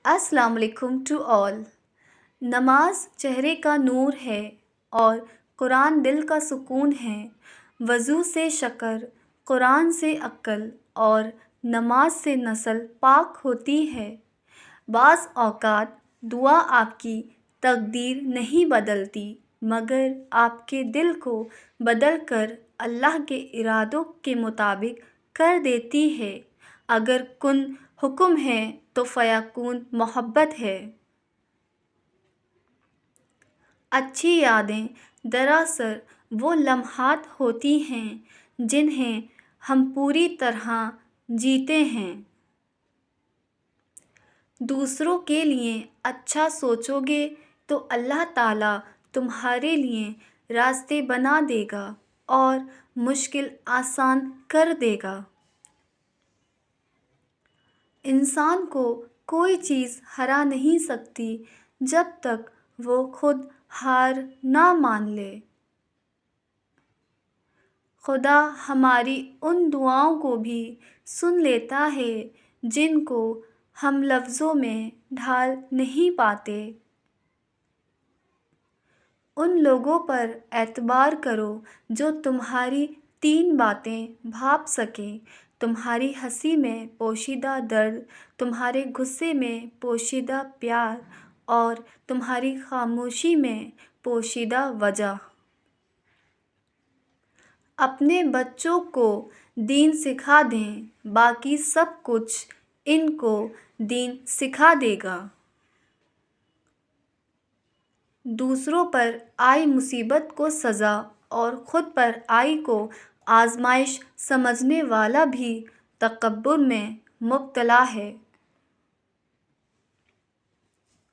السلام علیکم to all. نماز چہرے کا نور ہے اور قرآن دل کا سکون ہے۔ وضو سے شکر، قرآن سے عقل اور نماز سے نسل پاک ہوتی ہے۔ بعض اوقات دعا آپ کی تقدیر نہیں بدلتی مگر آپ کے دل کو بدل کر اللہ کے ارادوں کے مطابق کر دیتی ہے۔ اگر کن حکم ہے تو فیکون محبت ہے۔ اچھی یادیں دراصل وہ لمحات ہوتی ہیں جنہیں ہم پوری طرح جیتے ہیں۔ دوسروں کے لیے اچھا سوچو گے تو اللہ تعالیٰ تمہارے لیے راستے بنا دے گا اور مشکل آسان کر دے گا۔ انسان کو کوئی چیز ہرا نہیں سکتی جب تک وہ خود ہار نہ مان لے۔ خدا ہماری ان دعاؤں کو بھی سن لیتا ہے جن کو ہم لفظوں میں ڈھال نہیں پاتے۔ ان لوگوں پر اعتبار کرو جو تمہاری 3 باتیں بھاپ سکیں: تمہاری ہنسی میں پوشیدہ درد، تمہارے غصے میں پوشیدہ پیار اور تمہاری خاموشی میں پوشیدہ وجہ۔ اپنے بچوں کو دین سکھا دیں، باقی سب کچھ ان کو دین سکھا دے گا۔ دوسروں پر آئی مصیبت کو سزا اور خود پر آئی کو آزمائش سمجھنے والا بھی تکبر میں مبتلا ہے۔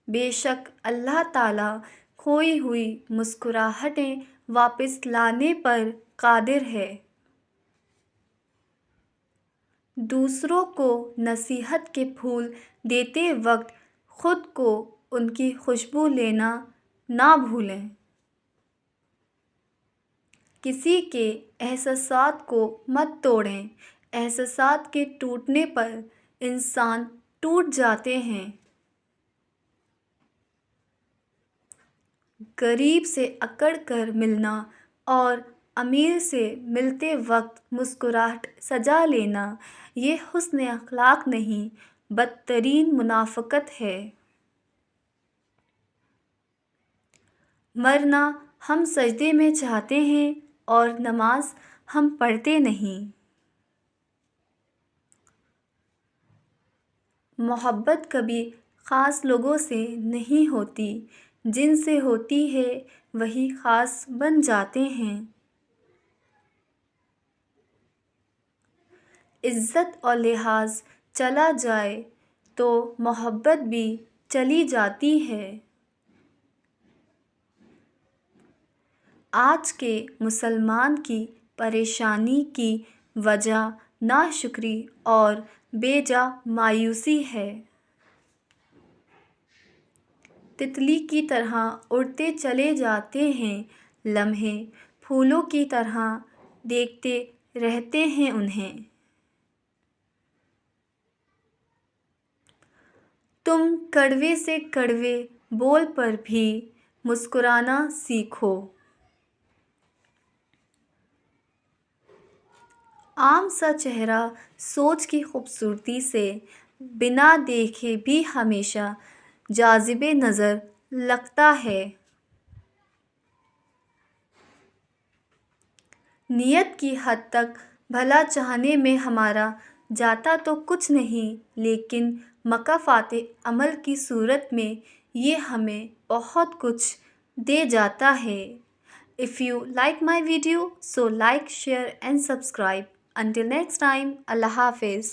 بے شک اللہ تعالیٰ کھوئی ہوئی مسکراہٹیں واپس لانے پر قادر ہے۔ دوسروں کو نصیحت کے پھول دیتے وقت خود کو ان کی خوشبو لینا نہ بھولیں۔ کسی کے احساسات کو مت توڑیں، احساسات کے ٹوٹنے پر انسان ٹوٹ جاتے ہیں۔ غریب سے اکڑ کر ملنا اور امیر سے ملتے وقت مسکراہٹ سجا لینا یہ حسن اخلاق نہیں، بدترین منافقت ہے۔ مرنا ہم سجدے میں چاہتے ہیں اور نماز ہم پڑھتے نہیں۔ محبت کبھی خاص لوگوں سے نہیں ہوتی، جن سے ہوتی ہے وہی خاص بن جاتے ہیں۔ عزت اور لحاظ چلا جائے تو محبت بھی چلی جاتی ہے۔ آج کے مسلمان کی پریشانی کی وجہ ناشکری اور بے جا مایوسی ہے۔ تتلی کی طرح اڑتے چلے جاتے ہیں لمحے، پھولوں کی طرح دیکھتے رہتے ہیں انہیں۔ تم کڑوے سے کڑوے بول پر بھی مسکرانا سیکھو۔ عام سا چہرہ سوچ کی خوبصورتی سے بنا دیکھے بھی ہمیشہ جاذب نظر لگتا ہے۔ نیت کی حد تک بھلا چاہنے میں ہمارا جاتا تو کچھ نہیں، لیکن مکافات عمل کی صورت میں یہ ہمیں بہت کچھ دے جاتا ہے۔ If you like my video, so like, share and subscribe. Until next time, Allah Hafiz.